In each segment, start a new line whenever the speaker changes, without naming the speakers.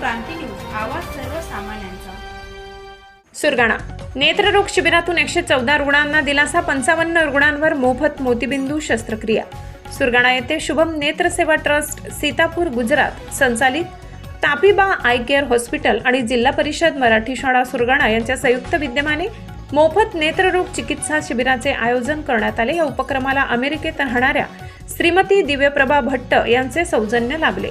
क्रांती news, आवाज सर्वसामान्यांचा।
सुरगाणा नेत्ररोग शिबिरातून 114 रुग्णांना दिलासा, 55 रुग्णांवर मोफत मोतीबिंदू शस्त्रक्रिया। सुरगाणा येथे शुभम नेत्र सेवा ट्रस्ट, सीतापूर, गुजरात संचालित तापीबा आय केअर हॉस्पिटल आणि जिल्हा परिषद मराठी शाळा सुरगाणा यांच्या संयुक्त विद्यमाने मोफत नेत्ररोग चिकित्सा शिबिराचे आयोजन करण्यात आले। या उपक्रमाला अमेरिकेत राहणाऱ्या श्रीमती दिव्यप्रभा भट्ट यांचे सौजन्य लाभले।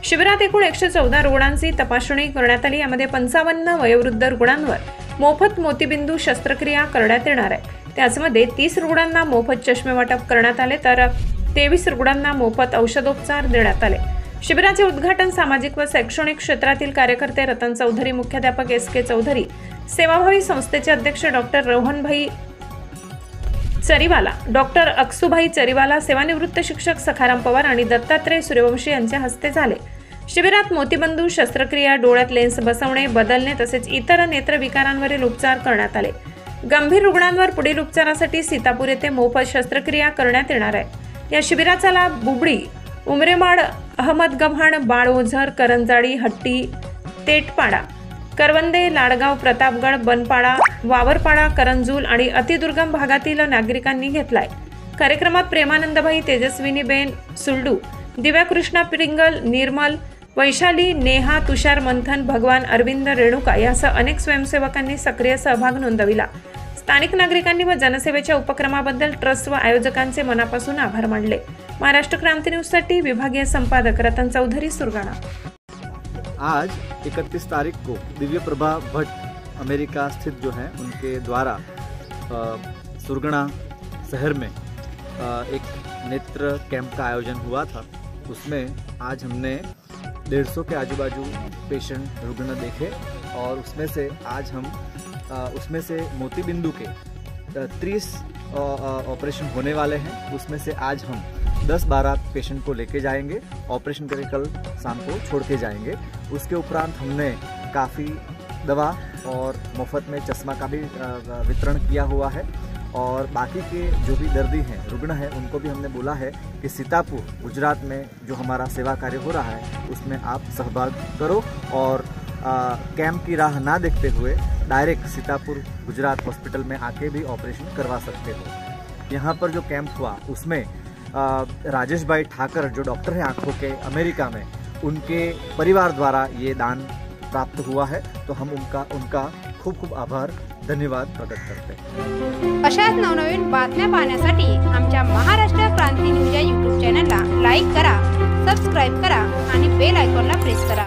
शिबिरात एकूण 114 रुग्णांची तपासणी करण्यात आली। यामध्ये 55 वयोवृद्ध रुग्णांवर मोफत मोतीबिंदू शस्त्रक्रिया करण्यात येणार आहे। त्याचमध्ये 30 रुग्णांना मोफत चष्मे वाटप करण्यात आले, तर 23 रुग्णांना मोफत औषधोपचार देण्यात आले। शिबिराचे उद्घाटन सामाजिक व शैक्षणिक क्षेत्रातील कार्यकर्ते रतन चौधरी, मुख्याध्यापक SK चौधरी, सेवाभावी संस्थेचे अध्यक्ष डॉक्टर रोहनभाई चरीवाला, डॉक्टर अक्सुभाई चरीवाला, सेवानिवृत्त शिक्षक सखाराम पवार आणि दत्तात्रय सूर्यवंशी यांच्या हस्ते झाले। शिबिरात मोतीबिंदू शस्त्रक्रिया, डोळ्यात लेन्स बसवणे, बदलणे तसेच इतर नेत्रविकारांवरील उपचार करण्यात आले। गंभीर रुग्णांवर पुढील उपचारासाठी सीतापूर येथे मोफत शस्त्रक्रिया करण्यात येणार आहे। या शिबिराचा लाभ बुबडी, उमरेमाड, अहमदगव्हाण, बाळओझर, करंजाळी, हट्टी, तेटपाडा, करवंदे, लाडगाव, प्रतापगड, बनपाडा, वावरपाडा, करंजूल आणि अतिदुर्गम भागातील नागरिकांनी घेतलाय। कार्यक्रमात प्रेमानंदभाई, तेजस्विनीबेन सुलडू, दिव्या कृष्णा पिंगल, निर्मल, वैशाली, नेहा, तुषार मंथन, भगवान, अरविंद, रेणुका यासह अनेक स्वयंसेवकांनी सक्रिय सहभाग नोंदविला। स्थानिक नागरिकांनी व जनसेवेच्या उपक्रमाबद्दल ट्रस्ट व आयोजकांचे मनापासून आभार मानले। महाराष्ट्र क्रांती न्यूज साठी विभागीय संपादक रतन चौधरी, सुरगाणा।
आज 31 तारीख को दिव्यप्रभा भट्ट अमेरिका स्थित जो है उनके द्वारा सुरगाणा शहर में एक नेत्र कैंप का आयोजन हुआ था। उसमें आज हमने 150 के आजू बाजू पेशेंट रुग्ण देखे और उसमें से आज हम उसमें से मोतीबिंदु के 30 ऑपरेशन होने वाले हैं। उसमें से आज हम 10-12 पेशेंट को लेके जाएंगे, ऑपरेशन करके कल शाम को छोड़ के जाएंगे। उसके उपरांत हमने काफ़ी दवा और मुफ्त में चश्मा का भी वितरण किया हुआ है और बाकी के जो भी दर्दी हैं, रुग्ण हैं, उनको भी हमने बोला है कि सीतापुर गुजरात में जो हमारा सेवा कार्य हो रहा है उसमें आप सहभाग करो और कैंप की राह ना देखते हुए डायरेक्ट सीतापुर गुजरात हॉस्पिटल में आके भी ऑपरेशन करवा सकते हो। यहाँ पर जो कैंप हुआ उसमें राजेश भाई ठाकर जो डॉक्टर हैं आँखों के अमेरिका में, उनके परिवार द्वारा ये दान प्राप्त हुआ है, तो हम उनका खूप खूप आभार, धन्यवाद प्रकट करते हैं।
अशाच नवनवीन बातम्या पाहण्यासाठी आमच्या महाराष्ट्र क्रांती न्यूज या YouTube चॅनलला लाईक करा, सबस्क्राईब करा आणि बेल आयकॉनला प्रेस करा।